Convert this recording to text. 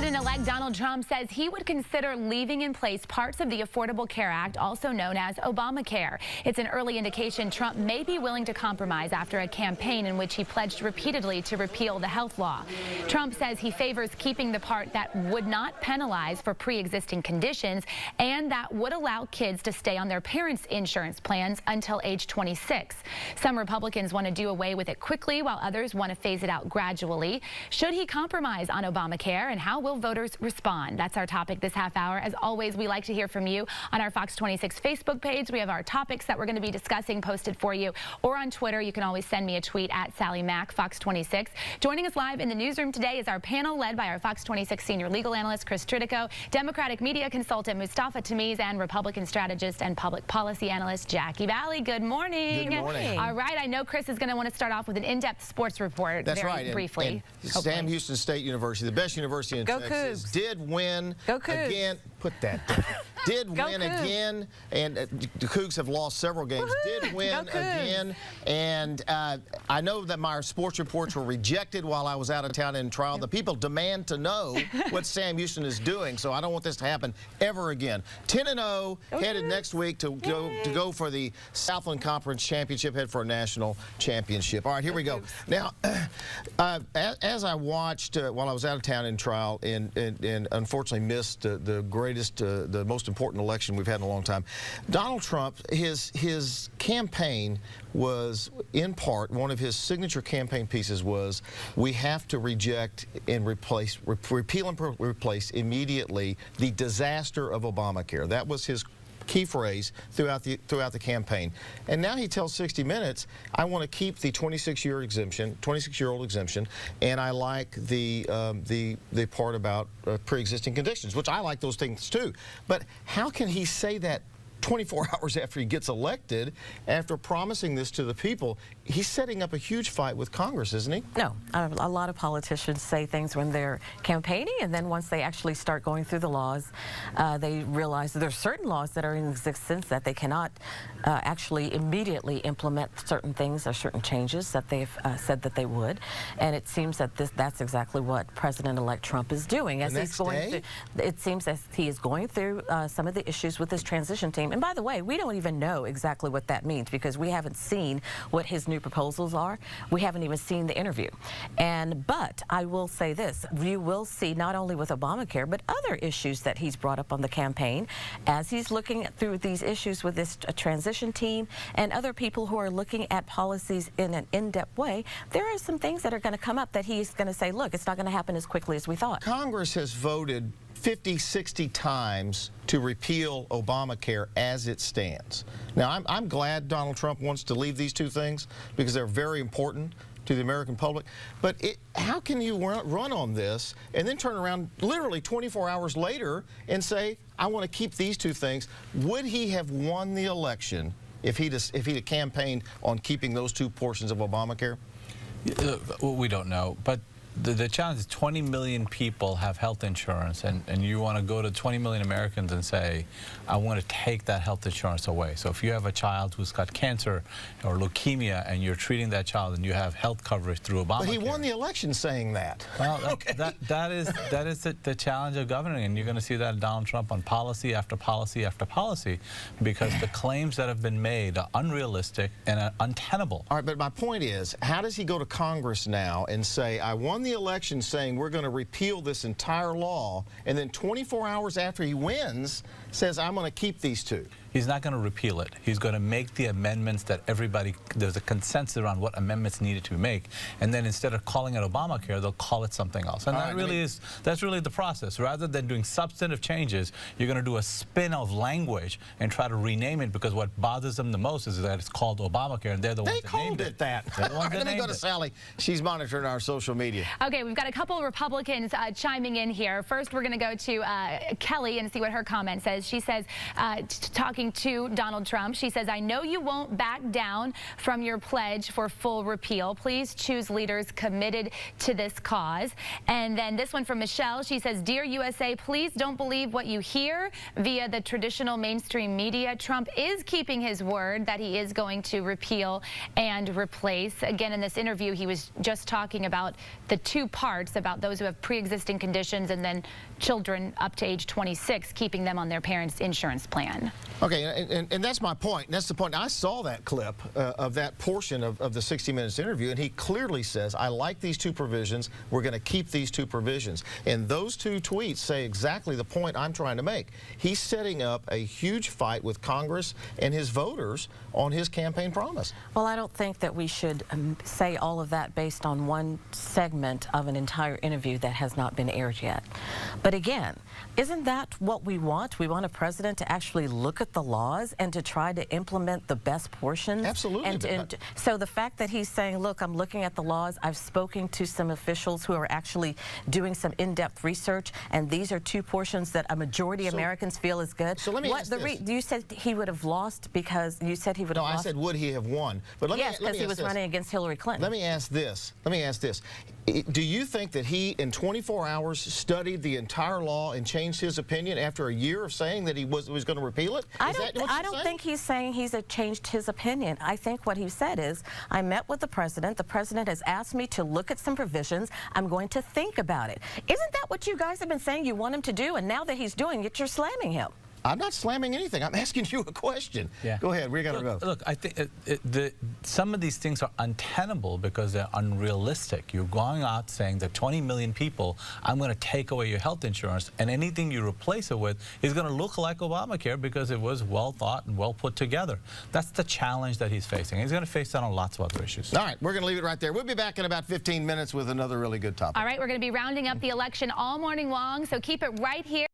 President-elect Donald Trump says he would consider leaving in place parts of the Affordable Care Act, also known as Obamacare. It's an early indication Trump may be willing to compromise after a campaign in which he pledged repeatedly to repeal the health law. Trump says he favors keeping the part that would not penalize for pre-existing conditions and that would allow kids to stay on their parents' insurance plans until age 26. Some Republicans want to do away with it quickly, while others want to phase it out gradually. Should he compromise on Obamacare, and how will voters respond? That's our topic this half hour. As always, we like to hear from you on our Fox 26 Facebook page. We have our topics that we're going to be discussing posted for you, or on Twitter. You can always send me a tweet at Sally Mack, Fox 26. Joining us live in the newsroom today is our panel led by our Fox 26 senior legal analyst Chris Tridico, Democratic media consultant Mustafa Tamiz, and Republican strategist and public policy analyst Jackie Valley. Good morning. Good morning. All right, I know Chris is going to want to start off with an in-depth sports report. That's very right. briefly. And Sam Houston State University, the best university in Texas, did win again. Put that down. Did win again, and the Cougs have lost several games. Did win again, and I know that my sports reports were rejected while I was out of town in trial. The people demand to know what Sam Houston is doing, so I don't want this to happen ever again. 10-0, headed next week to go for the Southland Conference Championship, head for a national championship. All right, here we go. Now, as I watched while I was out of town in trial and unfortunately missed the greatest, the most important election we've had in a long time, Donald Trump, his campaign was, in part, one of his signature campaign pieces was, we have to reject and repeal and replace immediately the disaster of Obamacare. That was his key phrase throughout the campaign. And now he tells 60 Minutes, I want to keep the 26-year-old exemption, and I like the part about pre-existing conditions, which I like those things too. But how can he say that 24 hours after he gets elected, after promising this to the people? He's setting up a huge fight with Congress, isn't he? No. A lot of politicians say things when they're campaigning, and then once they actually start going through the laws, they realize that there are certain laws that are in existence that they cannot actually immediately implement certain things or certain changes that they've said that they would. And it seems that that's exactly what President-elect Trump is doing. As he's going through, it seems as he is going through some of the issues with his transition team. And by the way, we don't even know exactly what that means because we haven't seen what his new proposals are. We haven't even seen the interview. But I will say this, you will see not only with Obamacare, but other issues that he's brought up on the campaign as he's looking through these issues with this transition team and other people who are looking at policies in an in-depth way. There are some things that are going to come up that he's going to say, look, it's not going to happen as quickly as we thought. Congress has voted 50, 60 times to repeal Obamacare as it stands. Now, I'm glad Donald Trump wants to leave these two things because they're very important to the American public. But how can you run on this and then turn around literally 24 hours later and say, I want to keep these two things? Would he have won the election if he'd have campaigned on keeping those two portions of Obamacare? We don't know, but the challenge is 20 million people have health insurance, and you want to go to 20 million Americans and say, I want to take that health insurance away. So if you have a child who's got cancer or leukemia and you're treating that child and you have health coverage through Obamacare. But he won the election saying that. Well, that is the challenge of governing, and you're going to see that Donald Trump on policy after policy after policy because the claims that have been made are unrealistic and untenable. All right, but my point is, how does he go to Congress now and say, I won the election saying we're going to repeal this entire law, and then 24 hours after he wins says I'm going to keep these two? He's not going to repeal it. He's going to make the amendments that there's a consensus around what amendments needed to make, and then instead of calling it Obamacare, they'll call it something else. And that's really the process. Rather than doing substantive changes, you're going to do a spin of language and try to rename it because what bothers them the most is that it's called Obamacare, and they're the ones that named it. They're the ones that Let me go to Sally. She's monitoring our social media. Okay, we've got a couple of Republicans chiming in here. First, we're going to go to Kelly and see what her comment says. She says, talking talking to Donald Trump. She says, I know you won't back down from your pledge for full repeal. Please choose leaders committed to this cause. And then this one from Michelle. She says, Dear USA, please don't believe what you hear via the traditional mainstream media. Trump is keeping his word that he is going to repeal and replace. Again, in this interview, he was just talking about the two parts, about those who have pre-existing conditions and then children up to age 26, keeping them on their parents' insurance plan. Okay, and that's my point. That's the point. I saw that clip of that portion of the 60 Minutes interview, and he clearly says, I like these two provisions. We're going to keep these two provisions. And those two tweets say exactly the point I'm trying to make. He's setting up a huge fight with Congress and his voters on his campaign promise. Well, I don't think that we should say all of that based on one segment of an entire interview that has not been aired yet. But again, isn't that what we want? We want a president to actually look at the laws and to try to implement the best portions. Absolutely. And so the fact that he's saying, look, I'm looking at the laws, I've spoken to some officials who are actually doing some in-depth research, and these are two portions that a majority of Americans feel is good. So let me ask this. You said he would have lost because you said he would have lost. No, I said would he have won. But yes, because he was running against Hillary Clinton. Let me ask this. Do you think that he, in 24 hours, studied the entire law and changed his opinion after a year of saying that he was going to repeal it? I don't think he's saying he's changed his opinion. I think what he said is, I met with the president. The president has asked me to look at some provisions. I'm going to think about it. Isn't that what you guys have been saying you want him to do? And now that he's doing it, you're slamming him. I'm not slamming anything. I'm asking you a question. Yeah. Go ahead. We're going to go. Look, I think some of these things are untenable because they're unrealistic. You're going out saying that 20 million people, I'm going to take away your health insurance, and anything you replace it with is going to look like Obamacare because it was well thought and well put together. That's the challenge that he's facing. He's going to face that on lots of other issues. All right, we're going to leave it right there. We'll be back in about 15 minutes with another really good topic. All right, we're going to be rounding up the election all morning long, so keep it right here.